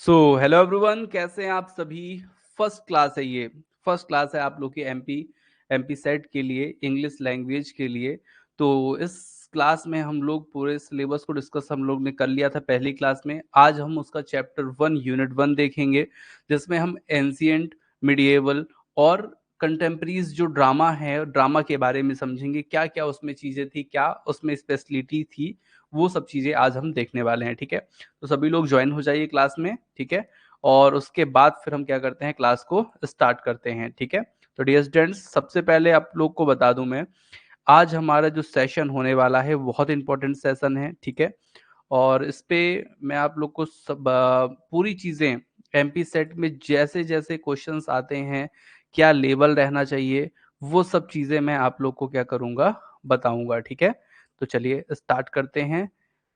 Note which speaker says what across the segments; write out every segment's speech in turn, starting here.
Speaker 1: So hello everyone, कैसे हैं आप सभी। फर्स्ट क्लास है ये। फर्स्ट क्लास है आप लोग की एमपी सेट के लिए, इंग्लिश लैंग्वेज के लिए। तो इस क्लास में हम लोग पूरे सिलेबस को डिस्कस हम लोग ने कर लिया था पहली क्लास में। आज हम उसका चैप्टर 1 यूनिट 1 देखेंगे, जिसमें हम एंशियंट, मिडिएवल और कंटेम्प्रीज जो ड्रामा है, ड्रामा के बारे में समझेंगे। क्या क्या उसमें चीज़ें थी, क्या उसमें स्पेशलिटी थी, वो सब चीज़ें आज हम देखने वाले हैं। ठीक है, तो सभी लोग ज्वाइन हो जाइए क्लास में। ठीक है, और उसके बाद फिर हम क्या करते हैं, क्लास को स्टार्ट करते हैं। ठीक है, तो डियर स्टूडेंट्स, सबसे पहले आप लोग को बता दूं मैं, आज हमारा जो सेशन होने वाला है बहुत इंपॉर्टेंट सेशन है। ठीक है, और इस पे मैं आप लोग को सब पूरी चीज़ें एमपी सेट में जैसे जैसे क्वेश्चंस आते हैं, क्या लेवल रहना चाहिए, वो सब चीज़ें मैं आप लोग को क्या करूँगा, बताऊँगा। ठीक है, तो चलिए स्टार्ट करते हैं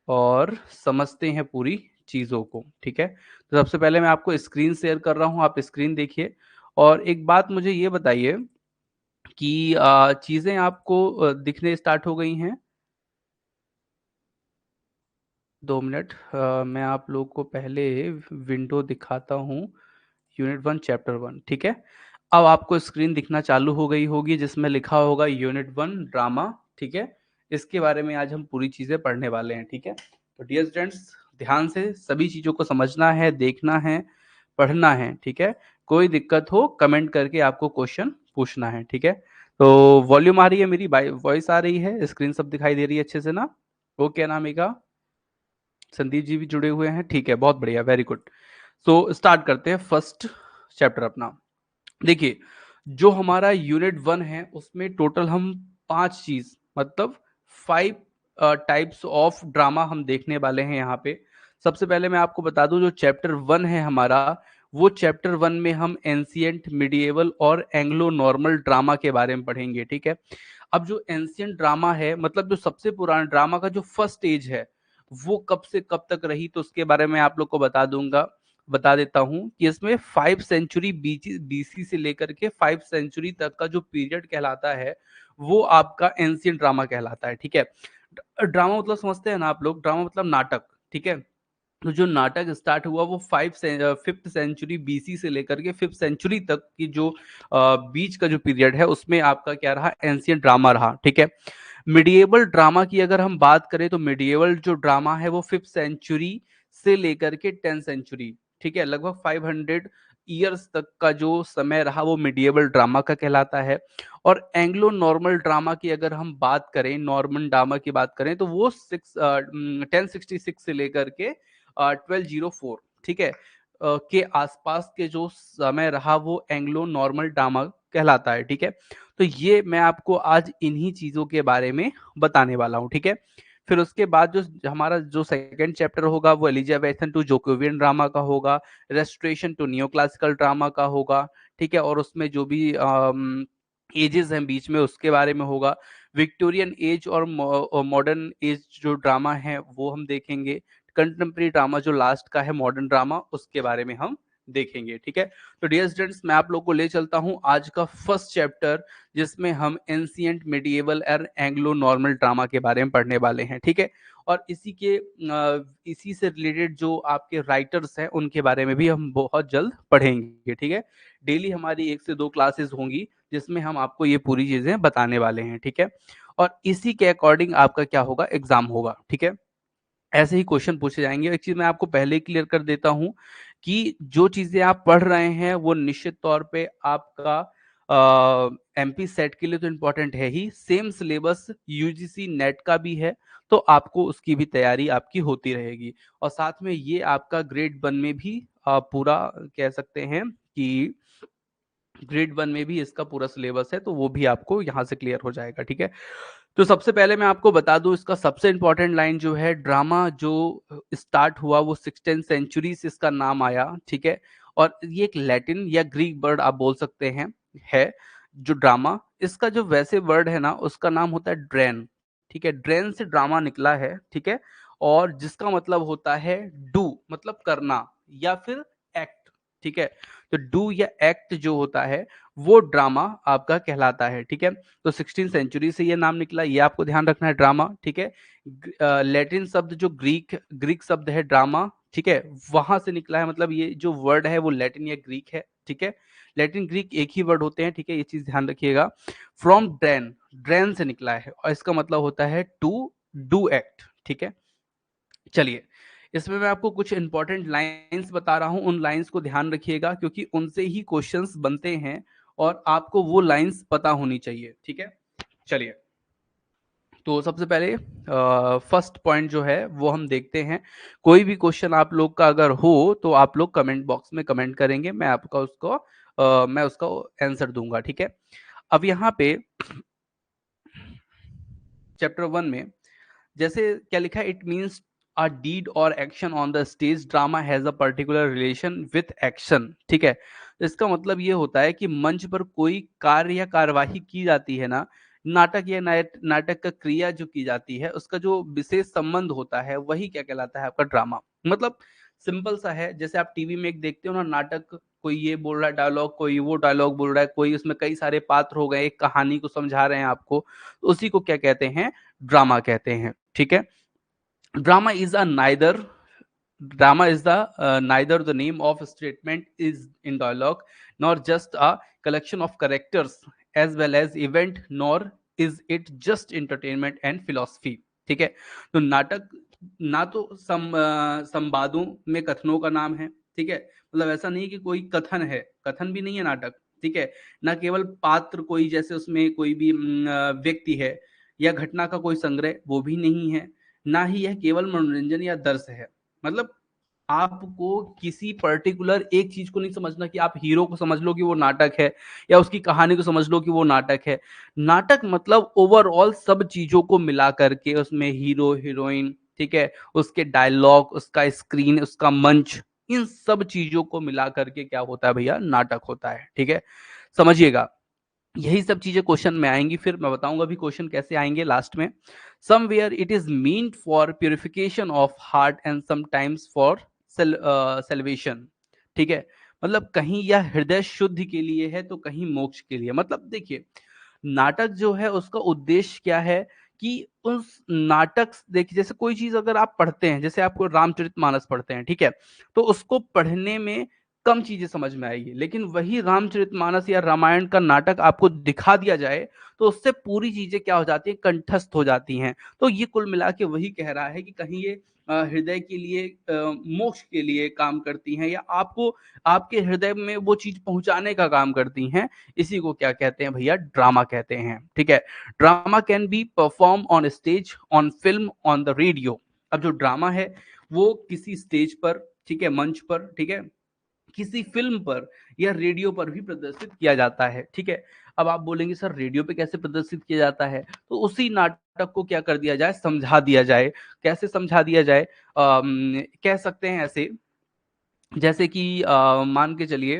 Speaker 1: और समझते हैं पूरी चीज़ों को। ठीक है, तो सबसे पहले मैं आपको स्क्रीन शेयर कर रहा हूँ, आप स्क्रीन देखिए। और एक बात मुझे ये बताइए कि चीज़ें आपको दिखने स्टार्ट हो गई हैं। 2 मिनट, मैं आप लोग को पहले विंडो दिखाता हूँ, यूनिट 1 चैप्टर 1। ठीक है, अब आपको स्क्रीन दिखना चालू हो गई होगी, जिसमें लिखा होगा यूनिट 1 ड्रामा। ठीक है, इसके बारे में आज हम पूरी चीज़ें पढ़ने वाले हैं। ठीक है, तो डियर स्टूडेंट्स, ध्यान से सभी चीज़ों को समझना है, देखना है, पढ़ना है। ठीक है, कोई दिक्कत हो कमेंट करके आपको क्वेश्चन पूछना है। ठीक है, तो वॉल्यूम आ रही है, मेरी वॉइस आ रही है, स्क्रीन सब दिखाई दे रही है अच्छे से ना। ओके अनामिका, संदीप जी भी जुड़े हुए हैं। ठीक है, बहुत बढ़िया, वेरी गुड। तो स्टार्ट करते हैं फर्स्ट चैप्टर अपना। देखिए, जो हमारा यूनिट 1 है उसमें टोटल हम 5 चीज, मतलब 5 टाइप्स ऑफ ड्रामा हम देखने वाले हैं यहाँ पे। सबसे पहले मैं आपको बता दूं, जो चैप्टर 1 है हमारा, वो चैप्टर 1 में हम एंशियंट, मिडिएवल और एंग्लो नॉर्मल ड्रामा के बारे में पढ़ेंगे। ठीक है, अब जो एंशियंट ड्रामा है, मतलब जो सबसे पुराना ड्रामा का जो फर्स्ट एज है, वो कब से कब तक रही, तो उसके बारे में आप लोग को बता देता हूं कि इसमें 5 सेंचुरी बीसी से लेकर के 5 सेंचुरी तक का जो पीरियड कहलाता है, वो आपका एंशियंट ड्रामा कहलाता है। ठीक है, ड्रामा मतलब समझते हैं ना आप लोग, ड्रामा मतलब नाटक। ठीक है, तो जो नाटक स्टार्ट हुआ वो 5th सेंचुरी बीसी से लेकर के 5th सेंचुरी तक की जो बीच का जो पीरियड है, उसमें आपका क्या रहा, एंशियंट ड्रामा रहा। ठीक है, मिडिएवल ड्रामा की अगर हम बात करें, तो मिडिएवल जो ड्रामा है वो 5th सेंचुरी से लेकर के 10th सेंचुरी, ठीक है, लगभग 500 ईयर्स तक का जो समय रहा, वो मिडिएवल ड्रामा का कहलाता है। और एंग्लो नॉर्मल ड्रामा की अगर हम बात करें, नॉर्मन ड्रामा की बात करें, तो वो 1066 से लेकर के 1204, ठीक है, के आसपास के जो समय रहा, वो एंग्लो नॉर्मल ड्रामा कहलाता है। ठीक है, तो ये मैं आपको आज इन्हीं चीजों के बारे में बताने वाला हूँ। ठीक है, फिर उसके बाद जो हमारा जो सेकंड चैप्टर होगा, वो एलिजाबेथन टू जोकोवियन ड्रामा का होगा, restoration to neoclassical drama का होगा। ठीक है, और उसमें जो भी एजेस हैं बीच में, उसके बारे में होगा। विक्टोरियन एज और मॉडर्न एज जो ड्रामा है वो हम देखेंगे। कंटेम्प्रेरी ड्रामा जो लास्ट का है, मॉडर्न ड्रामा, उसके बारे में हम देखेंगे। ठीक है, तो डियर स्टूडेंट्स, मैं आप लोग को ले चलता हूं आज का फर्स्ट चैप्टर, जिसमें हम एंशियंट, मिडिएवल और एंग्लो नॉर्मल ड्रामा के बारे में पढ़ने वाले हैं। ठीक है, और इसी से रिलेटेड जो आपके राइटर्स हैं, उनके बारे में भी हम बहुत जल्द पढ़ेंगे। ठीक है, डेली हमारी 1 से 2 क्लासेस होंगी, जिसमें हम आपको ये पूरी चीजें बताने वाले हैं। ठीक है, और इसी के अकॉर्डिंग आपका क्या होगा, एग्जाम होगा। ठीक है, ऐसे ही क्वेश्चन पूछे जाएंगे। एक चीज मैं आपको पहले ही क्लियर कर देता हूं कि जो चीजें आप पढ़ रहे हैं, वो निश्चित तौर पे आपका एमपी सेट के लिए तो इम्पोर्टेंट है ही, सेम सिलेबस यूजीसी नेट का भी है, तो आपको उसकी भी तैयारी आपकी होती रहेगी। और साथ में ये आपका ग्रेड 1 में भी पूरा कह सकते हैं कि ग्रेड 1 में भी इसका पूरा सिलेबस है, तो वो भी आपको यहाँ से क्लियर हो जाएगा। ठीक है, तो सबसे पहले मैं आपको बता दूं, इसका सबसे इंपॉर्टेंट लाइन जो है, ड्रामा जो स्टार्ट हुआ वो 16th सेंचुरी से इसका नाम आया। ठीक है, और ये एक लैटिन या ग्रीक वर्ड आप बोल सकते हैं, है जो ड्रामा, इसका जो वैसे वर्ड है ना, उसका नाम होता है ड्रेन। ठीक है, ड्रेन से ड्रामा निकला है। ठीक है, और जिसका मतलब होता है डू, मतलब करना, या फिर एक्ट। ठीक है, तो डू या एक्ट जो होता है, वो ड्रामा आपका कहलाता है। ठीक है, तो 16th सेंचुरी से ये नाम निकला, ये आपको ध्यान रखना है, ड्रामा। ठीक है, लैटिन शब्द जो ग्रीक ग्रीक शब्द है ड्रामा, ठीक है, वहां से निकला है। मतलब ये जो वर्ड है वो लैटिन या ग्रीक है, ठीक है, लैटिन ग्रीक एक ही वर्ड होते हैं, ठीक है, ये चीज ध्यान रखिएगा। फ्रॉम ड्रेन, ड्रेन से निकला है और इसका मतलब होता है टू डू एक्ट, ठीक है। चलिए, इसमें मैं आपको कुछ इंपॉर्टेंट लाइंस बता रहा हूं, उन लाइंस को ध्यान रखिएगा क्योंकि उनसे ही क्वेश्चंस बनते हैं और आपको वो लाइंस पता होनी चाहिए, ठीक है। चलिए, तो सबसे पहले फर्स्ट पॉइंट जो है वो हम देखते हैं। कोई भी क्वेश्चन आप लोग का अगर हो तो आप लोग कमेंट बॉक्स में कमेंट करेंगे, मैं आपका उसको मैं उसका आंसर दूंगा, ठीक है। अब यहाँ पे चैप्टर 1 में जैसे क्या लिखा है, इट मीन्स अ डीड और action on the stage drama has a particular relation with action, ठीक है। तो इसका मतलब ये होता है कि मंच पर कोई कार्य या कार्यवाही की जाती है ना, नाटक या नाटक का क्रिया जो की जाती है उसका जो विशेष संबंध होता है वही क्या कहलाता है, आपका ड्रामा। मतलब सिंपल सा है, जैसे आप टीवी में एक देखते हो ना नाटक, कोई ये बोल रहा है डायलॉग, कोई वो डायलॉग बोल रहा है, कोई उसमें कई सारे पात्र हो गए, एक कहानी को समझा रहे हैं आपको, तो उसी को क्या कहते हैं, ड्रामा कहते हैं, ठीक है। Drama is a neither drama is the neither the name of statement is in dialogue nor just a collection of characters as well as event nor is it just entertainment and philosophy, ठीक है। तो नाटक ना तो संवादों में कथनों का नाम है, ठीक है, मतलब ऐसा नहीं कि कोई कथन है, कथन भी नहीं है नाटक, ठीक है। ना केवल पात्र कोई, जैसे उसमें कोई भी व्यक्ति है या घटना का कोई संग्रह, वो भी नहीं है। ना ही यह केवल मनोरंजन या दर्श है। मतलब आपको किसी पर्टिकुलर एक चीज को नहीं समझना कि आप हीरो को समझ लो कि वो नाटक है या उसकी कहानी को समझ लो कि वो नाटक है। नाटक मतलब ओवरऑल सब चीजों को मिला करके, उसमें हीरो हीरोइन, ठीक है, उसके डायलॉग, उसका स्क्रीन, उसका मंच, इन सब चीजों को मिला करके क्या होता है भैया, नाटक होता है, ठीक है। समझिएगा, यही सब चीजें क्वेश्चन में आएंगी, फिर मैं बताऊंगा भी क्वेश्चन कैसे आएंगे लास्ट में। Somewhere it is meant for purification of heart and sometimes for salvation, ठीक है। मतलब कहीं यह हृदय शुद्धि के लिए है तो कहीं मोक्ष के लिए। मतलब देखिए, नाटक जो है उसका उद्देश्य क्या है कि उस नाटक, देखिए जैसे कोई चीज अगर आप पढ़ते हैं, जैसे आपको रामचरितमानस पढ़ते हैं, ठीक है, तो उसको पढ़ने में कम चीजें समझ में आएगी, लेकिन वही रामचरितमानस या रामायण का नाटक आपको दिखा दिया जाए तो उससे पूरी चीजें क्या हो जाती है, कंठस्थ हो जाती हैं। तो ये कुल मिला के वही कह रहा है कि कहीं ये हृदय के लिए, मोक्ष के लिए काम करती हैं या आपको आपके हृदय में वो चीज पहुंचाने का काम करती हैं। इसी को क्या कहते हैं भैया, ड्रामा कहते हैं, ठीक है। Drama can be perform on stage, on film, on the radio. अब जो ड्रामा है वो किसी स्टेज पर, ठीक है, मंच पर, ठीक है, किसी फिल्म पर या रेडियो पर भी प्रदर्शित किया जाता है, ठीक है। अब आप बोलेंगे सर रेडियो पे कैसे प्रदर्शित किया जाता है, तो उसी नाटक को क्या कर दिया जाए, समझा दिया जाए। कैसे समझा दिया जाए, कह सकते हैं ऐसे, जैसे कि मान के चलिए,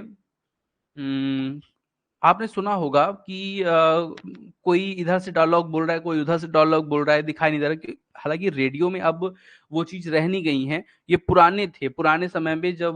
Speaker 1: आपने सुना होगा कि कोई इधर से डायलॉग बोल रहा है, कोई उधर से डायलॉग बोल रहा है, दिखाई नहीं दे रहा कि, हालांकि रेडियो में अब वो चीज रह नहीं गई है। ये पुराने थे, पुराने समय में जब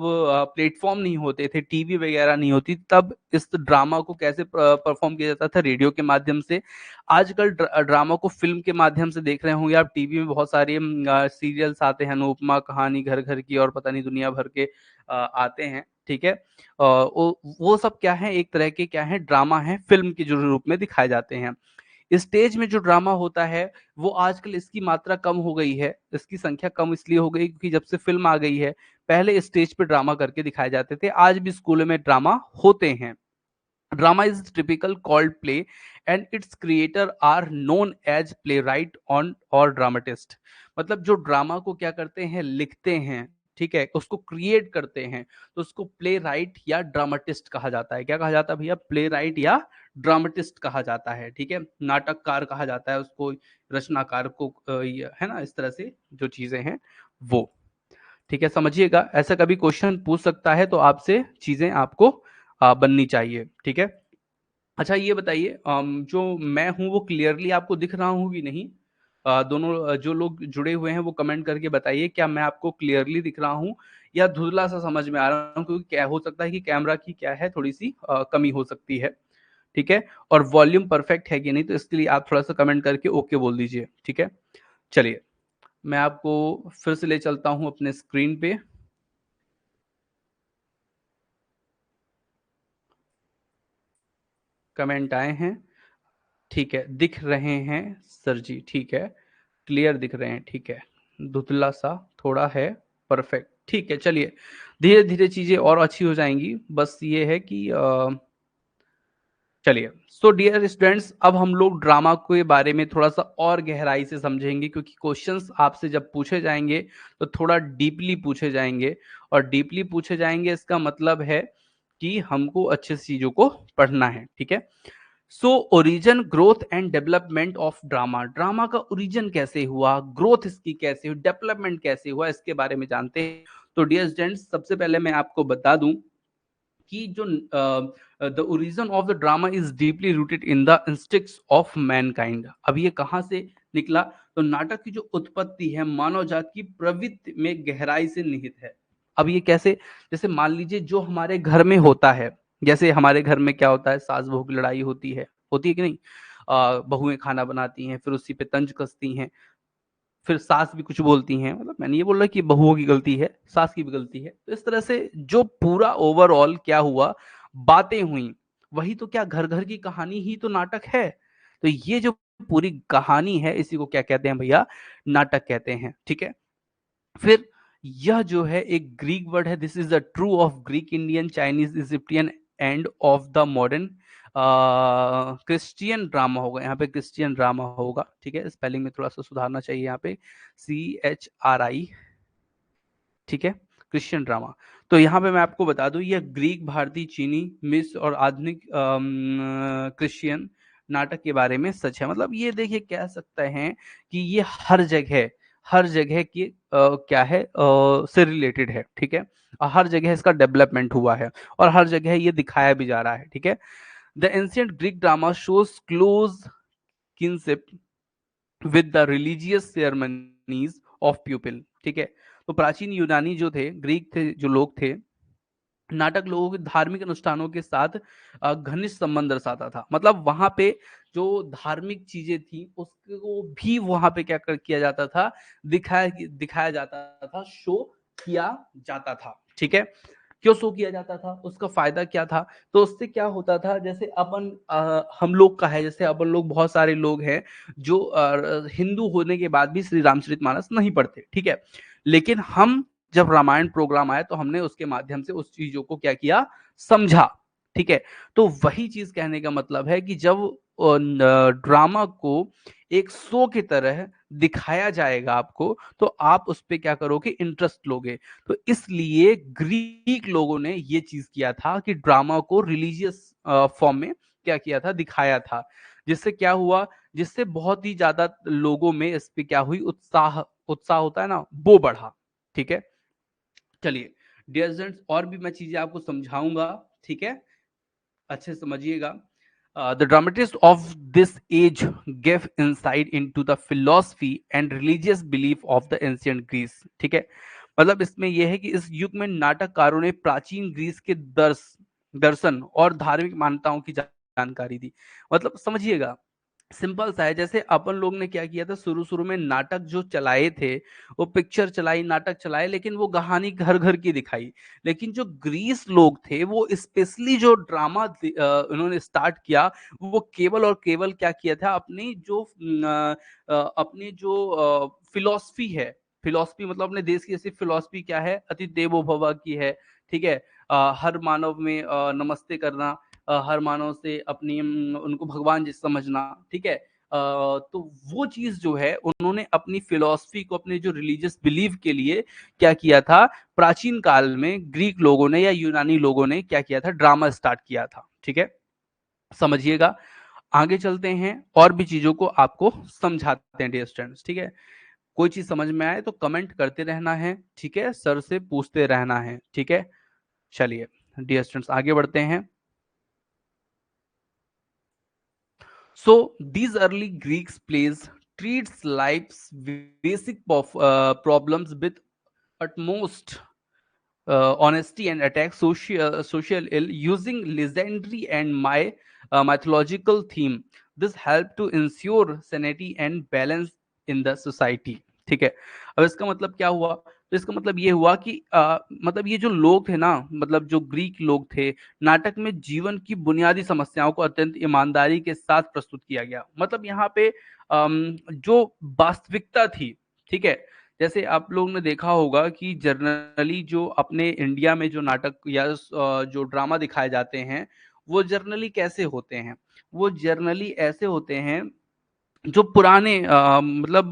Speaker 1: प्लेटफॉर्म नहीं होते थे, टीवी वगैरह नहीं होती, तब इस ड्रामा को कैसे परफॉर्म किया जाता था, रेडियो के माध्यम से। आजकल ड्रामा को फिल्म के माध्यम से देख रहे होंगे आप, टीवी में बहुत सारे सीरियल्स आते हैं, अनुपमा कहानी, घर घर की, और पता नहीं दुनिया भर के आते हैं, ठीक है। वो सब क्या है, एक तरह के क्या है, ड्रामा है, फिल्म के जो रूप में दिखाए जाते हैं। स्टेज में जो ड्रामा होता है वो आजकल इसकी मात्रा कम हो गई है, इसकी संख्या कम इसलिए हो गई क्योंकि जब से फिल्म आ गई है, पहले स्टेज पे ड्रामा करके दिखाए जाते थे, आज भी स्कूलों में ड्रामा होते हैं। Drama is typical called play and its creator are known as playwright on or dramatist. मतलब जो ड्रामा को क्या करते हैं, लिखते हैं, ठीक है, उसको क्रिएट करते हैं, तो उसको प्ले राइट या ड्रामाटिस्ट कहा जाता है। क्या कहा जाता है भैया, प्ले राइट या ड्रामाटिस्ट कहा जाता है, ठीक है। नाटककार कहा जाता है उसको, रचनाकार को, है ना, इस तरह से जो चीजें हैं वो, ठीक है। समझिएगा, ऐसा कभी क्वेश्चन पूछ सकता है तो आपसे चीजें आपको बननी चाहिए, ठीक है। अच्छा ये बताइए, जो मैं हूं वो क्लियरली आपको दिख रहा हूं कि नहीं? दोनों जो लोग जुड़े हुए हैं वो कमेंट करके बताइए, क्या मैं आपको क्लियरली दिख रहा हूं या धुंधला सा समझ में आ रहा हूं, क्योंकि क्या हो सकता है कि कैमरा की क्या है, थोड़ी सी कमी हो सकती है, ठीक है। और वॉल्यूम परफेक्ट है कि नहीं, तो इसके लिए आप थोड़ा सा कमेंट करके ओके बोल दीजिए, ठीक है। चलिए, मैं आपको फिर से ले चलता हूं अपने स्क्रीन पे। कमेंट आए हैं, ठीक है, दिख रहे हैं सर जी, ठीक है, क्लियर दिख रहे हैं, ठीक है, धुंधला सा थोड़ा है, परफेक्ट, ठीक है, चलिए धीरे धीरे चीजें और अच्छी हो जाएंगी, बस ये है कि चलिए। सो डियर स्टूडेंट्स, अब हम लोग ड्रामा के बारे में थोड़ा सा और गहराई से समझेंगे, क्योंकि क्वेश्चंस आपसे जब पूछे जाएंगे तो थोड़ा डीपली पूछे जाएंगे, और डीपली पूछे जाएंगे इसका मतलब है कि हमको अच्छे से चीजों को पढ़ना है, ठीक है। So origin, growth and development of drama, drama का ओरिजिन कैसे हुआ, ग्रोथ इसकी कैसे हुई, डेवलपमेंट कैसे हुआ, इसके बारे में जानते हैं। तो डियर स्टूडेंट्स, सबसे पहले मैं आपको बता दूं कि जो the origin of the drama is deeply rooted in the instincts of Mankind. अब ये कहाँ से निकला? तो नाटक की जो उत्पत्ति है मानव जाति की प्रवृत्ति में गहराई से निहित है। अब ये कैसे? जैसे मान लीजिए जो हमारे घर में होता है, जैसे हमारे घर में क्या होता है, सास बहू की लड़ाई होती है कि नहीं? बहुएं खाना बनाती हैं, फिर उसी पे तंज कसती हैं, फिर सास भी कुछ बोलती हैं, मतलब मैं नहीं ये बोल रहा कि बहुओं की गलती है, सास की भी गलती है। तो इस तरह से जो पूरा ओवरऑल क्या हुआ, बातें हुई, वही तो क्या घर घर की कहानी ही तो नाटक है। तो ये जो पूरी कहानी है, इसी को क्या कहते हैं भैया? नाटक कहते हैं, ठीक है। फिर यह जो है एक ग्रीक वर्ड है, this is the true of Greek, Indian, Chinese, Egyptian end of the modern Christian drama होगा, यहाँ पे क्रिश्चियन ड्रामा होगा, ठीक है। स्पेलिंग में थोड़ा सा सुधारना चाहिए यहाँ पे, CHRI, ठीक है, क्रिश्चियन ड्रामा। तो यहाँ पे मैं आपको बता दूं, यह ग्रीक, भारतीय, चीनी, मिस्र और आधुनिक क्रिश्चियन नाटक के बारे में सच है। मतलब ये देखिए कह सकते हैं कि ये हर जगह की क्या है से रिलेटेड है, ठीक है, और हर जगह इसका डेवलपमेंट हुआ है, और हर जगह ये दिखाया भी जा रहा है, ठीक है। The ancient Greek drama shows close kinship with the religious ceremonies of people, ठीक है। तो प्राचीन यूनानी जो थे, ग्रीक थे, जो लोग थे, नाटक लोगों के धार्मिक अनुष्ठानों के साथ घनिष्ठ संबंध दर्शाता था। मतलब वहां पे जो धार्मिक चीजें थी उसको भी वहां पे किया जाता था, दिखाया जाता था, शो किया जाता था, ठीक है। क्यों शो किया जाता था, उसका फायदा क्या था? तो उससे क्या होता था, जैसे हम लोग का है, जैसे अपन लोग बहुत सारे लोग हैं जो हिंदू होने के बाद भी श्री रामचरितमानस नहीं पढ़ते, ठीक है। लेकिन हम जब रामायण प्रोग्राम आया तो हमने उसके माध्यम से उस चीजों को क्या किया, समझा, ठीक है। तो वही चीज कहने का मतलब है कि जब ड्रामा को एक शो की तरह दिखाया जाएगा आपको, तो आप उस पे क्या करोगे, इंटरेस्ट लोगे। तो इसलिए ग्रीक लोगों ने ये चीज किया था कि ड्रामा को रिलीजियस फॉर्म में क्या किया था, दिखाया था। जिससे क्या हुआ, जिससे बहुत ही ज्यादा लोगों में इस पे क्या हुई, उत्साह उत्साह होता है ना, वो बढ़ा, ठीक है। चलिए डियर स्टूडेंट्स, और भी मैं चीजें आपको समझाऊंगा, ठीक है, अच्छे से समझिएगा। The dramatists of this age gave insight into the philosophy and religious belief of the ancient Greece, ठीक है। मतलब इसमें यह है कि इस युग में नाटककारों ने प्राचीन ग्रीस के दर्शन और धार्मिक मान्यताओं की जानकारी दी। मतलब समझिएगा, सिंपल सा है, जैसे अपन लोग ने क्या किया था, शुरू शुरू में नाटक जो चलाए थे, वो पिक्चर चलाई, नाटक चलाए, लेकिन वो कहानी घर घर की दिखाई। लेकिन जो ग्रीस लोग थे वो स्पेशली जो ड्रामा उन्होंने स्टार्ट किया, वो केवल और केवल क्या किया था, अपनी जो फिलॉसफी है, फिलॉसफी मतलब अपने देश की ऐसी फिलॉसफी क्या है, अति देवो भव की है, ठीक है। हर मानव में नमस्ते करना, हर मानव से अपनी उनको भगवान जैसे समझना, ठीक है। तो वो चीज जो है उन्होंने अपनी फिलॉसफी को, अपने जो रिलीजियस बिलीफ के लिए क्या किया था, प्राचीन काल में ग्रीक लोगों ने या यूनानी लोगों ने क्या किया था, ड्रामा स्टार्ट किया था, ठीक है। समझिएगा, आगे चलते हैं और भी चीजों को आपको समझाते हैं डियर स्टूडेंट्स, ठीक है। कोई चीज समझ में आए तो कमेंट करते रहना है, ठीक है, सर से पूछते रहना है, ठीक है। चलिए डियर स्टूडेंट्स आगे बढ़ते हैं। So these early Greeks plays treats life's basic problems with utmost honesty and attack social ill using legendary and mythological theme. This helped to ensure sanity and balance in the society. ठीक है, अब इसका मतलब क्या हुआ? तो इसका मतलब ये हुआ कि मतलब ये जो लोग थे ना, मतलब जो ग्रीक लोग थे, नाटक में जीवन की बुनियादी समस्याओं को अत्यंत ईमानदारी के साथ प्रस्तुत किया गया। मतलब यहाँ पे जो वास्तविकता थी, ठीक है, जैसे आप लोगों ने देखा होगा कि जनरली जो अपने इंडिया में जो नाटक या जो ड्रामा दिखाए जाते हैं, वो जनरली कैसे होते हैं? वो जनरली ऐसे होते हैं जो पुराने मतलब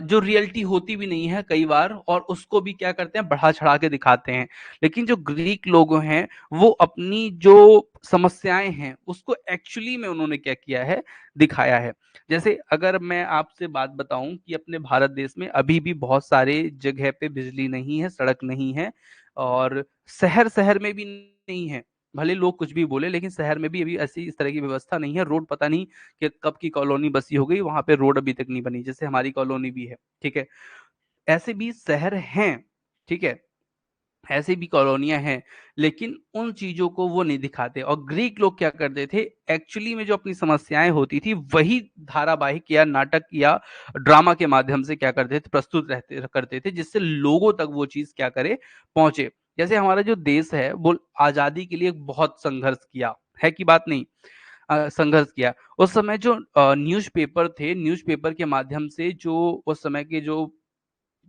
Speaker 1: जो रियलिटी होती भी नहीं है कई बार, और उसको भी क्या करते हैं, बढ़ा चढ़ा के दिखाते हैं। लेकिन जो ग्रीक लोग हैं, वो अपनी जो समस्याएं हैं उसको एक्चुअली में उन्होंने क्या किया है, दिखाया है। जैसे अगर मैं आपसे बात बताऊं कि अपने भारत देश में अभी भी बहुत सारे जगह पे बिजली नहीं है, सड़क नहीं है, और शहर शहर में भी नहीं है। भले लोग कुछ भी बोले, लेकिन शहर में भी अभी ऐसी इस तरह की व्यवस्था नहीं है। रोड पता नहीं कि कब की कॉलोनी बसी हो गई, वहां पे रोड अभी तक नहीं बनी, जैसे हमारी कॉलोनी भी है, ठीक है। ऐसे भी शहर हैं, ठीक है, ऐसी भी कॉलोनियां हैं, लेकिन उन चीजों को वो नहीं दिखाते। और ग्रीक लोग क्या करते थे, एक्चुअली में जो अपनी समस्याएं होती थी वही धारावाहिक या नाटक या ड्रामा के माध्यम से क्या करते थे, प्रस्तुत रहते करते थे, जिससे लोगों तक वो चीज क्या करे, पहुंचे। जैसे हमारा जो देश है वो आजादी के लिए बहुत संघर्ष किया है, की बात नहीं, संघर्ष किया। उस समय जो न्यूज़पेपर थे, न्यूज़पेपर के माध्यम से जो उस समय के जो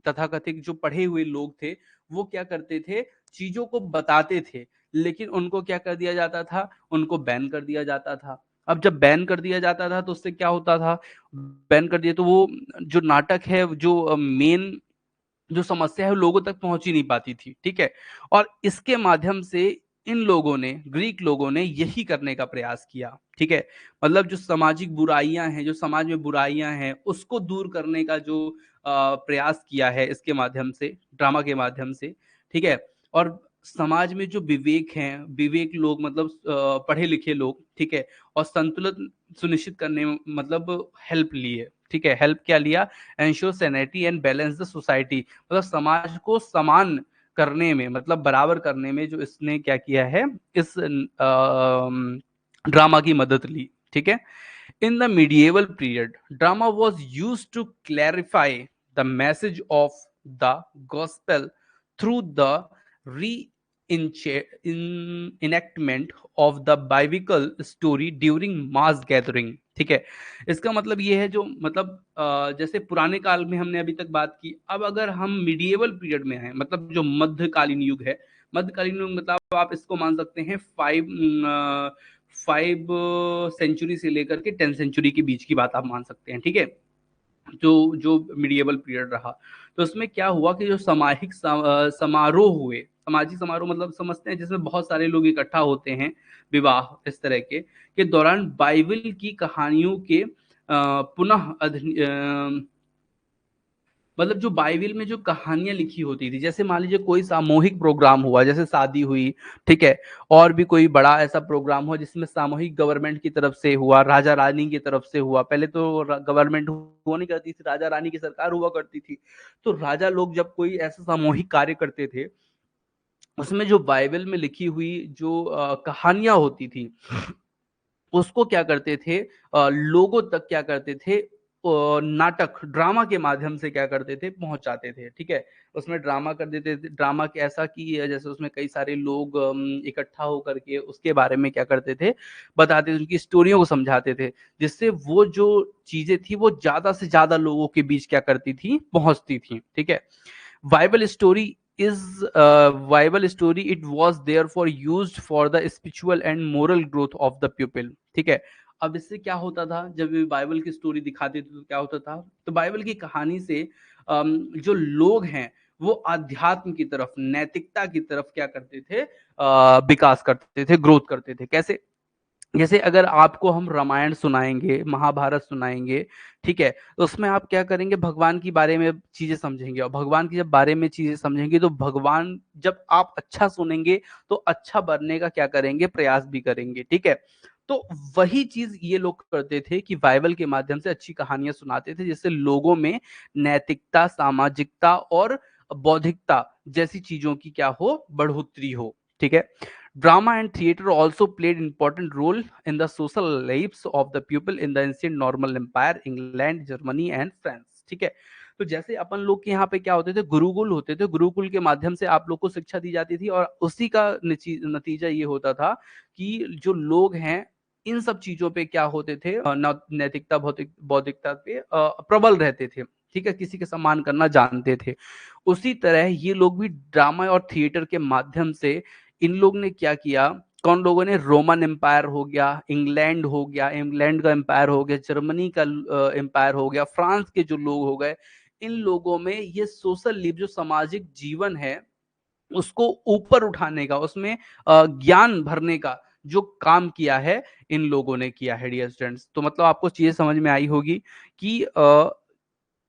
Speaker 1: तथाकथित जो पढ़े हुए लोग थे, वो क्या करते थे, चीजों को बताते थे, लेकिन उनको क्या कर दिया जाता था, उनको बैन कर दिया जाता था। अब जब बैन कर दिया जाता था तो उससे क्या होता था, बैन कर दिया तो वो जो नाटक है, जो मेन जो समस्या है वो लोगों तक पहुंच ही नहीं पाती थी, ठीक है। और इसके माध्यम से इन लोगों ने, ग्रीक लोगों ने यही करने का प्रयास किया, ठीक है। मतलब जो सामाजिक बुराइयां हैं, जो समाज में बुराइयां हैं, उसको दूर करने का जो प्रयास किया है इसके माध्यम से, ड्रामा के माध्यम से, ठीक है। और समाज में जो विवेक हैं, विवेक लोग मतलब पढ़े लिखे लोग, ठीक है, और संतुलन सुनिश्चित करने में मतलब हेल्प लिए, ठीक है। हेल्प क्या लिया, ensure sanity and balance the society, मतलब समाज को समान करने में, मतलब बराबर करने में जो इसने क्या किया है, इस ड्रामा की मदद ली, ठीक है। In the medieval period, drama was used to clarify the message of the gospel through the enactment of the biblical story during mass gathering, ठीक है। इसका मतलब ये है, जो मतलब जैसे पुराने काल में हमने अभी तक बात की, अब अगर हम मिडिएवल पीरियड में हैं, मतलब जो मध्यकालीन युग है, मध्यकालीन युग मतलब आप इसको मान सकते हैं 5 सेंचुरी से लेकर के 10 सेंचुरी के बीच की बात आप मान सकते हैं, ठीक है। जो जो मिडिएवल पीरियड रहा, तो उसमें क्या हुआ कि जो सामाजिक समारोह हुए, सामाजिक समारोह मतलब समझते हैं जिसमें बहुत सारे लोग इकट्ठा होते हैं, विवाह इस तरह के दौरान बाइबल की कहानियों के पुनः मतलब जो बाइबल में जो कहानियां लिखी होती थी, जैसे मान लीजिए कोई सामूहिक प्रोग्राम हुआ, जैसे शादी हुई, ठीक है, और भी कोई बड़ा ऐसा प्रोग्राम हुआ जिसमें सामूहिक गवर्नमेंट की तरफ से हुआ, राजा रानी की तरफ से हुआ। पहले तो गवर्नमेंट हुआ नहीं करती थी, राजा रानी की सरकार हुआ करती थी। तो राजा लोग जब कोई ऐसा सामूहिक कार्य करते थे, उसमें जो बाइबल में लिखी हुई जो कहानियां होती थी, उसको क्या करते थे, लोगों तक क्या करते थे, नाटक ड्रामा के माध्यम से क्या करते थे, पहुंचाते थे, ठीक है। उसमें ड्रामा कर देते थे, ड्रामा कैसा कि जैसे उसमें कई सारे लोग इकट्ठा होकर के उसके बारे में क्या करते थे, बताते थे, उनकी स्टोरियों को समझाते थे, जिससे वो जो चीजें थी वो ज्यादा से ज्यादा लोगों के बीच क्या करती थी, पहुंचती थी, ठीक है। Bible story is Bible story, it was therefore used for the spiritual and moral growth of the pupil, ठीक है। अब इससे क्या होता था, जब ये बाइबल की स्टोरी दिखाते थे तो क्या होता था, तो बाइबल की कहानी से जो लोग हैं वो आध्यात्म की तरफ, नैतिकता की तरफ क्या करते थे, विकास करते थे, ग्रोथ करते थे। कैसे, जैसे अगर आपको हम रामायण सुनाएंगे, महाभारत सुनाएंगे, ठीक है, तो उसमें आप क्या करेंगे, भगवान की बारे में चीजें समझेंगे, और भगवान की जब बारे में चीजें समझेंगे तो भगवान, जब आप अच्छा सुनेंगे तो अच्छा बनने का क्या करेंगे, प्रयास भी करेंगे, ठीक है। तो वही चीज ये लोग करते थे कि बाइबल के माध्यम से अच्छी कहानियां सुनाते थे, जिससे लोगों में नैतिकता, सामाजिकता और बौद्धिकता जैसी चीजों की क्या हो, बढ़ोतरी हो, ठीक है। Drama and theater also played important role in the social lives of the people in the ancient Norman Empire, England, Germany and France, ठीक है। तो जैसे अपन लोग के यहाँ पे क्या होते थे, गुरुकुल होते थे, गुरुकुल के माध्यम से आप लोग को शिक्षा दी जाती थी, और उसी का नतीजा ये होता था कि जो लोग हैं इन सब चीजों पे क्या होते थे, नैतिकता भौतिक बौद्धिकता पे प्रबल रहते थे, ठीक है, किसी के सम्मान करना जानते थे। उसी तरह ये लोग भी ड्रामा और थिएटर के माध्यम से इन लोग ने क्या किया, कौन लोगों ने, रोमन एम्पायर हो गया, इंग्लैंड हो गया, इंग्लैंड का एम्पायर हो गया, जर्मनी का एम्पायर हो गया, फ्रांस के जो लोग हो गए, इन लोगों में ये सोशल लिव जो सामाजिक जीवन है उसको ऊपर उठाने का, उसमें ज्ञान भरने का जो काम किया है, इन लोगों ने किया है डियर स्टूडेंट्स। तो मतलब आपको चीजें समझ में आई होगी कि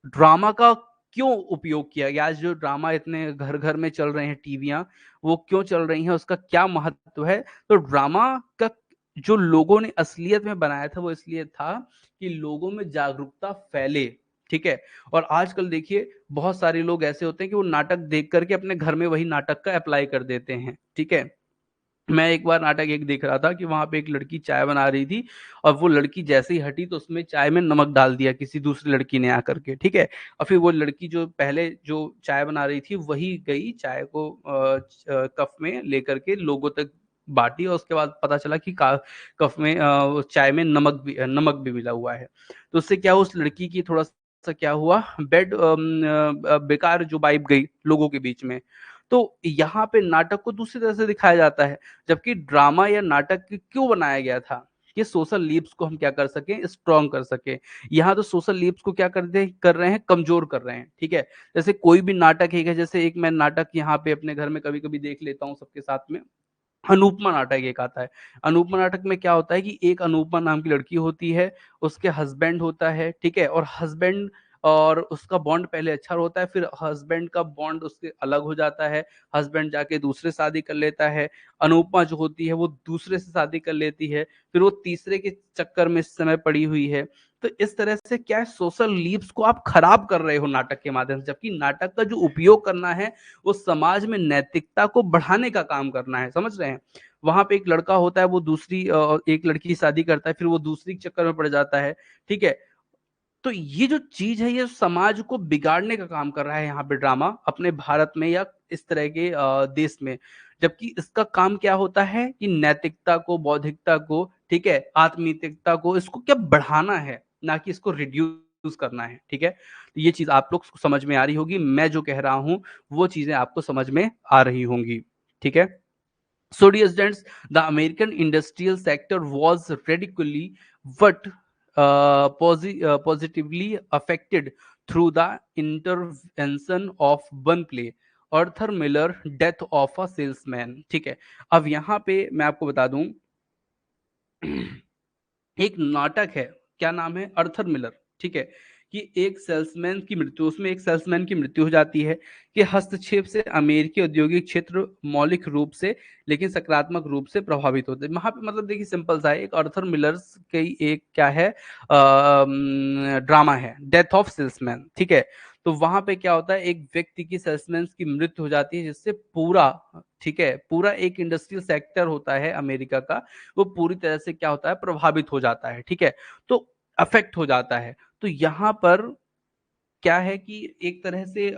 Speaker 1: ड्रामा का क्यों उपयोग किया गया। आज जो ड्रामा इतने घर घर में चल रहे हैं, टीवियां वो क्यों चल रही हैं, उसका क्या महत्व है। तो ड्रामा का जो लोगों ने असलियत में बनाया था वो इसलिए था कि लोगों में जागरूकता फैले, ठीक है। और आजकल देखिए बहुत सारे लोग ऐसे होते हैं कि वो नाटक देख करके अपने घर में वही नाटक का अप्लाई कर देते हैं, ठीक है। मैं एक बार नाटक एक देख रहा था कि वहां पे एक लड़की चाय बना रही थी, और वो लड़की जैसे ही हटी तो उसमें चाय में नमक डाल दिया किसी दूसरी लड़की ने आकर के, ठीक है। और फिर वो लड़की जो पहले जो चाय बना रही थी वही गई चाय को कप में लेकर के लोगों तक बांटी, और उसके बाद पता चला कि कप में वो चाय में नमक भी मिला हुआ है। तो उससे क्या हुआ, उस लड़की की थोड़ा सा क्या हुआ, बेड बेकार जो वाइब गई लोगों के बीच में। तो यहाँ पे नाटक को दूसरी तरह से दिखाया जाता है, जबकि ड्रामा या नाटक क्यों बनाया गया था कि सोशल लीव्स को हम क्या कर सकें, स्ट्रॉन्ग कर सकें। यहाँ तो सोशल लीव्स को क्या कर रहे हैं, कमजोर कर रहे हैं, ठीक है। जैसे कोई भी नाटक है, जैसे एक मैं नाटक यहाँ पे अपने घर में कभी कभी देख लेता हूँ सबके साथ में, अनुपमा नाटक एक आता है। अनुपमा नाटक में क्या होता है कि एक अनुपमा नाम की लड़की होती है, उसके हस्बैंड होता है, ठीक है, और हस्बैंड और उसका बॉन्ड पहले अच्छा होता है, फिर हस्बैंड का बॉन्ड उससे अलग हो जाता है, हस्बैंड जाके दूसरे शादी कर लेता है, अनुपमा जो होती है वो दूसरे से शादी कर लेती है, फिर वो तीसरे के चक्कर में इस समय पड़ी हुई है। तो इस तरह से क्या है, सोशल लीव्स को आप खराब कर रहे हो नाटक के माध्यम से, जबकि नाटक का जो उपयोग करना है वो समाज में नैतिकता को बढ़ाने का काम करना है, समझ रहे हैं। वहां पे एक लड़का होता है, वो दूसरी एक लड़की की शादी करता है, फिर वो दूसरी के चक्कर में पड़ जाता है, ठीक है। तो ये जो चीज है ये समाज को बिगाड़ने का काम कर रहा है यहाँ पे ड्रामा, अपने भारत में या इस तरह के देश में। जबकि इसका काम क्या होता है कि नैतिकता को, बौद्धिकता को, ठीक है, आत्मीयता को, इसको क्या बढ़ाना है, ना कि इसको रिड्यूस करना है, ठीक है। तो ये चीज आप लोग समझ में आ रही होगी, मैं जो कह रहा हूं वो चीजें आपको समझ में आ रही होंगी, ठीक है। So, dear students, the American industrial sector was radically but positively affected through the intervention of one play, Arthur Miller, death of a salesman, ठीक है। अब यहाँ पे मैं आपको बता दूं एक नाटक है, क्या नाम है, अर्थर मिलर, ठीक है। कि एक सेल्समैन की मृत्यु, उसमें एक सेल्समैन की मृत्यु हो जाती है कि हस्तक्षेप से अमेरिकी औद्योगिक क्षेत्र मौलिक रूप से लेकिन सकारात्मक रूप से प्रभावित होते हैं। वहां पे मतलब देखिए सिंपल सा है, एक अर्थर मिलर की एक क्या है, ड्रामा है, डेथ ऑफ सेल्समैन, ठीक है। तो वहां पे क्या होता है, एक व्यक्ति की सेल्समैन की मृत्यु हो जाती है, जिससे पूरा, ठीक है, पूरा एक इंडस्ट्रियल सेक्टर होता है अमेरिका का, वो पूरी तरह से क्या होता है, प्रभावित हो जाता है, ठीक है। तो अफेक्ट हो जाता है। तो यहाँ पर क्या है कि एक तरह से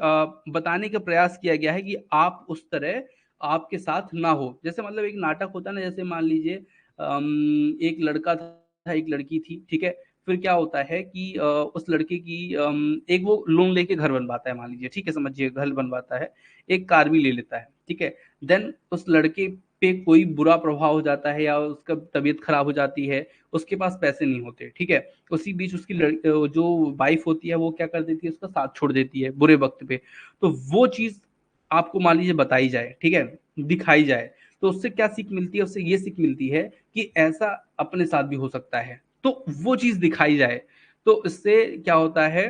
Speaker 1: बताने का प्रयास किया गया है कि आप उस तरह आपके साथ ना हो। जैसे मतलब एक नाटक होता है ना, जैसे मान लीजिए एक लड़का था, एक लड़की थी, ठीक है। फिर क्या होता है कि उस लड़के की एक वो लोन लेके घर बनवाता है, मान लीजिए, ठीक है, समझिए घर बनवाता है, एक कार भी ले लेता है, ठीक है। देन उस लड़के पे कोई बुरा प्रभाव हो जाता है या उसका तबीयत खराब हो जाती है, उसके पास पैसे नहीं होते, ठीक है। उसी बीच उसकी जो वाइफ होती है वो क्या कर देती है, उसका साथ छोड़ देती है बुरे वक्त पे। तो वो चीज आपको मान लीजिए बताई जाए, ठीक है, दिखाई जाए, तो उससे क्या सीख मिलती है, उससे ये सीख मिलती है कि ऐसा अपने साथ भी हो सकता है, तो वो चीज दिखाई जाए। तो इससे क्या होता है,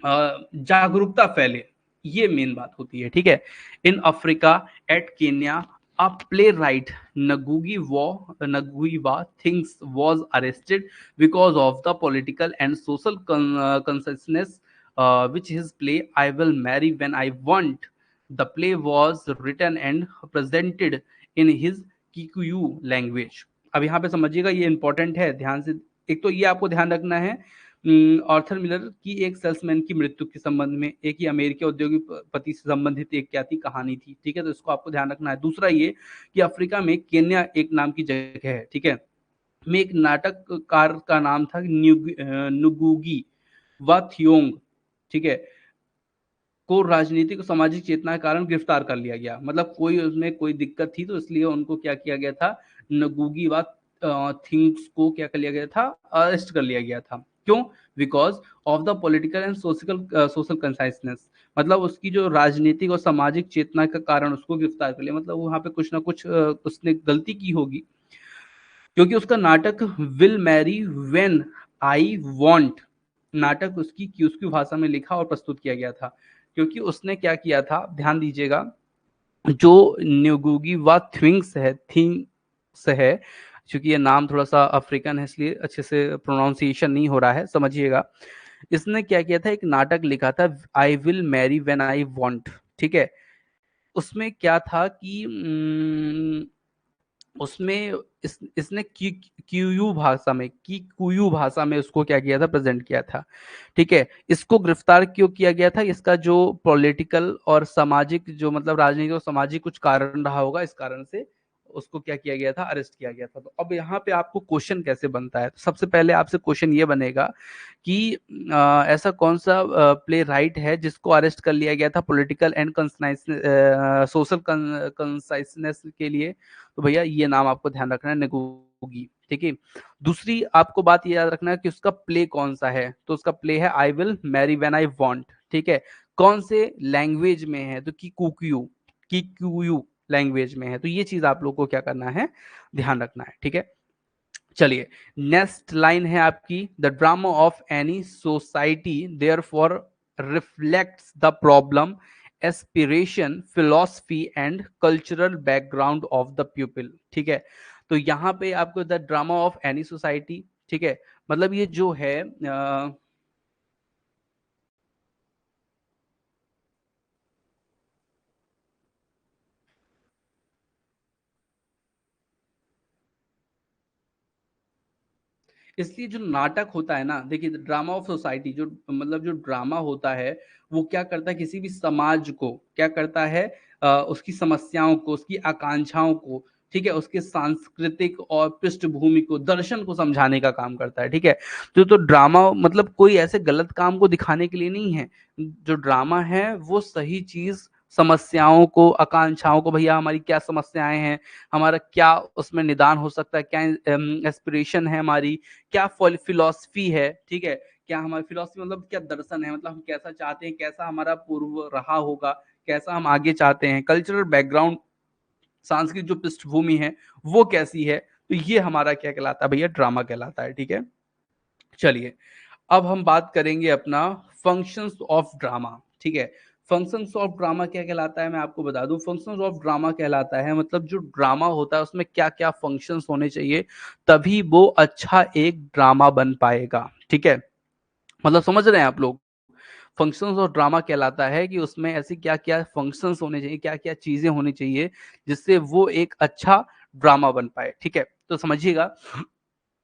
Speaker 1: जागरूकता फैले, ये मेन बात होती है, ठीक है। In Africa at Kenya a playwright Ngugi Wa thinks was arrested because of the political and social consciousness which his play I Will Marry When I Want. The play was written and presented in his Kikuyu language. अब यहाँ पे समझिएगा, ये important है, ध्यान से। एक तो ये आपको ध्यान रखना है, आर्थर मिलर की एक सेल्समैन की मृत्यु के संबंध में एक ही अमेरिकी औद्योगिकपति से संबंधित एक क्या थी कहानी थी, ठीक है, तो इसको आपको ध्यान रखना है। दूसरा ये कि अफ्रीका में केन्या एक नाम की जगह है, ठीक है, में एक नाटककार का नाम था नुगुगी वा थियोंग, ठीक है, को राजनीतिक और सामाजिक चेतना के कारण गिरफ्तार कर लिया गया। मतलब कोई उसमें कोई दिक्कत थी तो इसलिए उनको क्या किया गया था, नगुगी वा थिंग्स को क्या कर लिया गया था, अरेस्ट कर लिया गया था। क्यों? Because of the political and social consciousness, मतलब उसकी जो राजनीतिक और सामाजिक चेतना का कारण उसको गिरफ्तार कर लिया। मतलब वहां पे कुछ ना कुछ उसने गलती की होगी, क्योंकि उसका नाटक will marry when I want, नाटक उसकी भाषा में लिखा और प्रस्तुत किया गया था। क्योंकि उसने क्या किया था, ध्यान दीजिएगा, जो न्योगुगी वा थिंग्स है, क्योंकि ये नाम थोड़ा सा अफ्रीकन है इसलिए अच्छे से प्रोनाउंसिएशन नहीं हो रहा है, समझिएगा। इसने क्या किया था, एक नाटक लिखा था I will marry when I want, ठीक है। उसमें क्या था कि उसमें इसने क्यूयू भाषा में कुयू भाषा में उसको क्या किया था, प्रेजेंट किया था, ठीक है। इसको गिरफ्तार क्यों किया गया था, इसका जो पॉलिटिकल और सामाजिक जो मतलब राजनीतिक और सामाजिक कुछ कारण रहा होगा, इस कारण से उसको क्या किया गया था, अरेस्ट किया गया था। तो अब यहाँ पे आपको क्वेश्चन कैसे बनता है, तो सबसे पहले आपसे क्वेश्चन ये बनेगा कि ऐसा कौन सा प्ले राइट है जिसको अरेस्ट कर लिया गया था पॉलिटिकल एंड सोशल कंसाइसनेस के लिए। तो भैया ये नाम आपको ध्यान रखना है, नेगोगी, ठीक है। दूसरी आपको बात ये याद रखना है कि उसका प्ले कौन सा है, तो उसका प्ले है I will marry when I want, ठीक है। कौन से लैंग्वेज में है, तो की क्यूयू लैंग्वेज में है। तो ये चीज आप लोग को क्या करना है, ध्यान रखना है, ठीक है। चलिए, नेक्स्ट लाइन है आपकी, the drama of any society therefore reflects the problem aspiration philosophy and cultural background of the people, ठीक है। तो यहाँ पे आपको the drama of any society, ठीक है, मतलब ये जो है इसलिए जो नाटक होता है ना, देखिए ड्रामा ऑफ सोसाइटी, जो मतलब जो ड्रामा होता है वो क्या करता है, किसी भी समाज को क्या करता है, उसकी समस्याओं को, उसकी आकांक्षाओं को, ठीक है, उसके सांस्कृतिक और पृष्ठभूमि को, दर्शन को समझाने का काम करता है, ठीक है। तो ड्रामा मतलब कोई ऐसे गलत काम को दिखाने के लिए नहीं है। जो ड्रामा है वो सही चीज, समस्याओं को, आकांक्षाओं को, भैया हमारी क्या समस्याएं हैं, हमारा क्या उसमें निदान हो सकता है, क्या एस्पिरेशन है हमारी, क्या फिलॉसफी है, ठीक है, क्या हमारी फिलॉसफी मतलब क्या दर्शन है, मतलब हम कैसा चाहते हैं, कैसा हमारा पूर्व रहा होगा, कैसा हम आगे चाहते हैं, कल्चरल बैकग्राउंड, सांस्कृतिक जो पृष्ठभूमि है वो कैसी है। तो ये हमारा क्या कहलाता है भैया, ड्रामा कहलाता है, ठीक है। चलिए, अब हम बात करेंगे अपना फंक्शंस ऑफ ड्रामा, ठीक है। फंक्शंस ऑफ ड्रामा क्या कहलाता है, मैं आपको बता दूं, फंक्शंस ऑफ ड्रामा कहलाता है मतलब जो ड्रामा होता है उसमें क्या क्या फंक्शंस होने चाहिए, तभी वो अच्छा एक ड्रामा बन पाएगा, ठीक है। मतलब समझ रहे हैं आप लोग, फंक्शंस ऑफ ड्रामा कहलाता है कि उसमें ऐसी क्या क्या फंक्शंस होने चाहिए, क्या क्या चीजें होनी चाहिए जिससे वो एक अच्छा ड्रामा बन पाए, ठीक है। तो समझिएगा,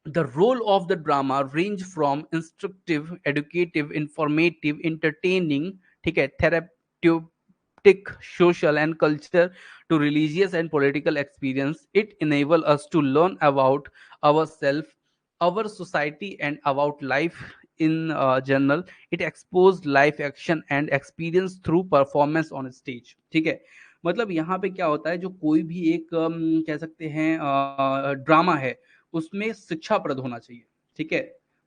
Speaker 1: the role of the drama range from instructive, educative, informative, entertaining, ठीक है, therapeutic, social and culture to religious and political experience. It enable us to learn about ourselves, our society and about life in general. It expose life action and experience through performance on stage, ठीक है। मतलब यहाँ पे क्या होता है, जो कोई भी एक कह सकते हैं ड्रामा है, उसमें शिक्षाप्रद होना चाहिए, ठीक है।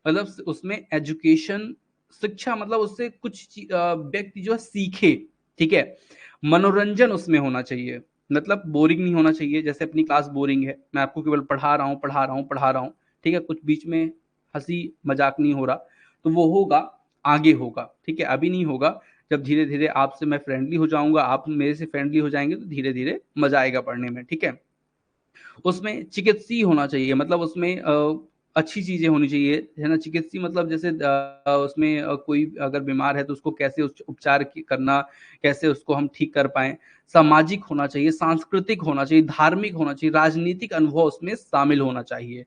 Speaker 1: मतलब उसमें एजुकेशन, शिक्षा, मतलब उससे कुछ व्यक्ति जो है सीखे, ठीक है। मनोरंजन उसमें होना चाहिए, मतलब बोरिंग नहीं होना चाहिए, जैसे अपनी क्लास बोरिंग है, मैं आपको केवल पढ़ा रहा हूँ पढ़ा रहा हूँ पढ़ा रहा हूँ, ठीक है, कुछ बीच में हंसी मजाक नहीं हो रहा, तो वो होगा, आगे होगा, ठीक है, अभी नहीं होगा। जब धीरे धीरे आपसे मैं फ्रेंडली हो जाऊंगा, आप मेरे से फ्रेंडली हो जाएंगे, तो धीरे धीरे मजा आएगा पढ़ने में, ठीक है। उसमें चिकित्सीय होना चाहिए, मतलब उसमें अच्छी चीजें होनी चाहिए, है ना। चिकित्सीय मतलब जैसे उसमें कोई अगर बीमार है तो उसको कैसे उपचार करना, कैसे उसको हम ठीक कर पाए। सामाजिक होना चाहिए, सांस्कृतिक होना चाहिए, धार्मिक होना चाहिए, राजनीतिक अनुभव उसमें शामिल होना चाहिए।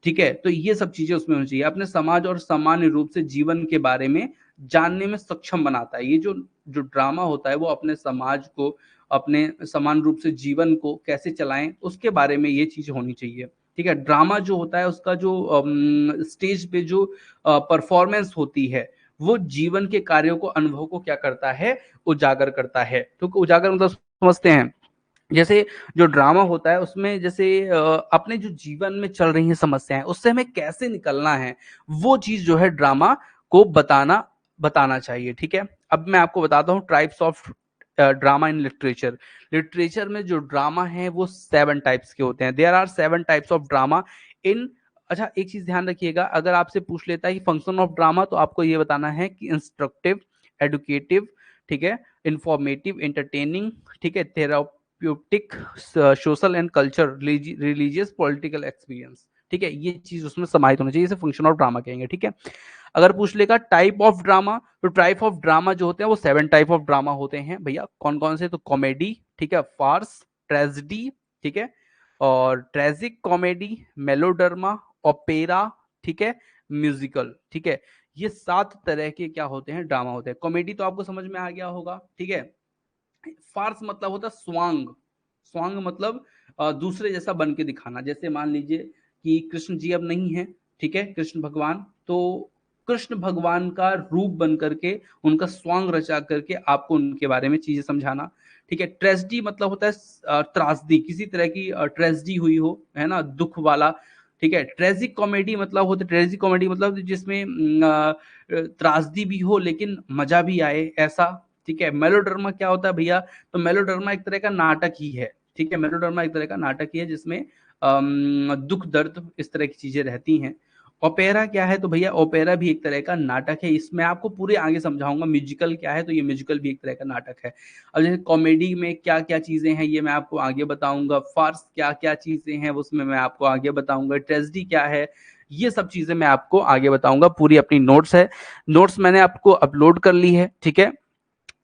Speaker 1: ठीक है, तो ये सब चीजें उसमें होनी चाहिए। अपने समाज और सामान्य रूप से जीवन के बारे में जानने में सक्षम बनाता है। ये जो जो ड्रामा होता है वो अपने समाज को, अपने समान रूप से जीवन को कैसे चलाएं उसके बारे में ये चीज होनी चाहिए। ठीक है, ड्रामा जो होता है उसका जो स्टेज पे जो परफॉर्मेंस होती है वो जीवन के कार्यों को, अनुभव को क्या करता है, उजागर करता है। तो उजागर मतलब समझते हैं, जैसे जो ड्रामा होता है उसमें जैसे अपने जो जीवन में चल रही हैं समस्याएं उससे हमें कैसे निकलना है, वो चीज जो है ड्रामा को बताना बताना चाहिए। ठीक है, अब मैं आपको बताता हूँ types of drama in literature. Literature में जो ड्रामा है वो 7 टाइप्स के होते हैं। There are 7 types of drama in. अच्छा, एक चीज ध्यान रखिएगा, अगर आपसे पूछ लेता है कि फंक्शन ऑफ ड्रामा, तो आपको ये बताना है कि इंस्ट्रक्टिव, एडुकेटिव, ठीक है, इंफॉर्मेटिव, एंटरटेनिंग, ठीक है, therapeutic, social and culture, religious, political experience. ठीक है, ये चीज उसमें समाहित होना चाहिए, इसे फंक्शन ऑफ ड्रामा कहेंगे। ठीक है, अगर पूछ लेगा टाइप ऑफ ड्रामा, तो टाइप ऑफ ड्रामा जो होते हैं वो 7 टाइप ऑफ ड्रामा होते हैं भैया। कौन कौन से? तो कॉमेडी, ठीक है, फार्स, ट्रेजिडी, ठीक है, और ट्रेजिक कॉमेडी, मेलोड्रामा, ओपेरा, ठीक है, म्यूजिकल। ठीक है, ये 7 तरह के क्या होते हैं, ड्रामा होते हैं। कॉमेडी तो आपको समझ में आ गया होगा। ठीक है, फार्स मतलब होता है स्वांग। स्वांग मतलब दूसरे जैसा बन के दिखाना। जैसे मान लीजिए कि कृष्ण जी अब नहीं है, ठीक है, कृष्ण भगवान, तो कृष्ण भगवान का रूप बन करके, उनका स्वांग रचा करके आपको उनके बारे में चीजें समझाना। ठीक है, ट्रेजिडी मतलब होता है त्रासदी, किसी तरह की ट्रेजिडी हुई हो, है ना, दुख वाला। ठीक है, ट्रेजिक कॉमेडी मतलब होता है, ट्रेजिक कॉमेडी मतलब जिसमें त्रासदी भी हो लेकिन मजा भी आए, ऐसा। ठीक है, मेलोड्रामा क्या होता है भैया? तो मेलोड्रामा एक तरह का नाटक ही है। ठीक है, मेलोड्रामा एक तरह का नाटक ही है जिसमें दुख दर्द इस तरह की चीजें रहती हैं। ओपेरा क्या है? तो भैया ओपेरा भी एक तरह का नाटक है, इसमें आपको पूरे आगे समझाऊंगा। म्यूजिकल क्या है? तो ये म्यूजिकल भी एक तरह का नाटक है। अब जैसे कॉमेडी में क्या क्या चीजें हैं ये मैं आपको आगे बताऊंगा। फार्स क्या क्या चीजें हैं उसमें मैं आपको आगे बताऊंगा। ट्रेजिडी क्या है, ये सब चीजें मैं आपको आगे बताऊंगा। पूरी अपनी नोट्स है, नोट्स मैंने आपको अपलोड कर ली है। ठीक है,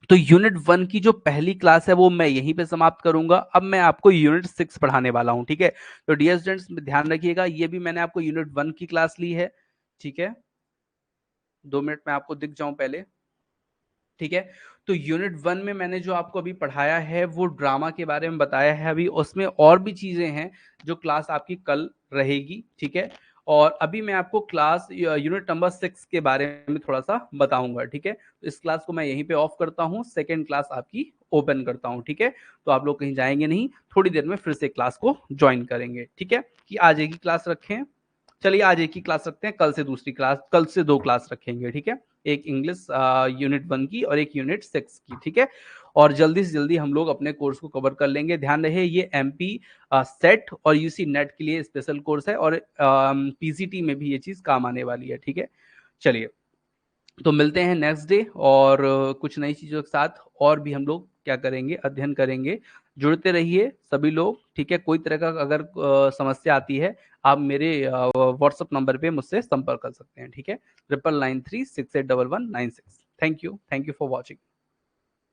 Speaker 1: तो यूनिट 1 की जो पहली क्लास है वो मैं यहीं पे समाप्त करूंगा। अब मैं आपको यूनिट 6 पढ़ाने वाला हूं। ठीक है, तो डियर स्टूडेंट्स ध्यान रखिएगा, ये भी मैंने आपको यूनिट 1 की क्लास ली है। ठीक है, 2 मिनट में आपको दिख जाऊं पहले। ठीक है, तो यूनिट 1 में मैंने जो आपको अभी पढ़ाया है वो ड्रामा के बारे में बताया है। अभी उसमें और भी चीजें हैं जो क्लास आपकी कल रहेगी। ठीक है, और अभी मैं आपको क्लास यूनिट नंबर 6 के बारे में थोड़ा सा बताऊंगा। ठीक है, तो इस क्लास को मैं यहीं पे ऑफ करता हूँ, सेकेंड क्लास आपकी ओपन करता हूँ। ठीक है, तो आप लोग कहीं जाएंगे नहीं, थोड़ी देर में फिर से क्लास को ज्वाइन करेंगे। ठीक है, कि आज एक ही क्लास रखें? चलिए आज एक ही क्लास रखते हैं, कल से दूसरी क्लास, कल से 2 क्लास रखेंगे। ठीक है, एक इंग्लिश यूनिट 1 की और एक यूनिट 6 की। ठीक है, और जल्दी से जल्दी हम लोग अपने कोर्स को कवर कर लेंगे। ध्यान रहे ये एमपी सेट और यूसी नेट के लिए स्पेशल कोर्स है, और पीसीटी में भी ये चीज काम आने वाली है। ठीक है, चलिए तो मिलते हैं नेक्स्ट डे, और कुछ नई चीजों के साथ और भी हम लोग क्या करेंगे, अध्ययन करेंगे। जुड़ते रहिए सभी लोग। ठीक है, कोई तरह का अगर समस्या आती है आप मेरे व्हाट्सएप नंबर पे मुझसे संपर्क कर सकते हैं। ठीक है, 9993681196। Thank you for watching.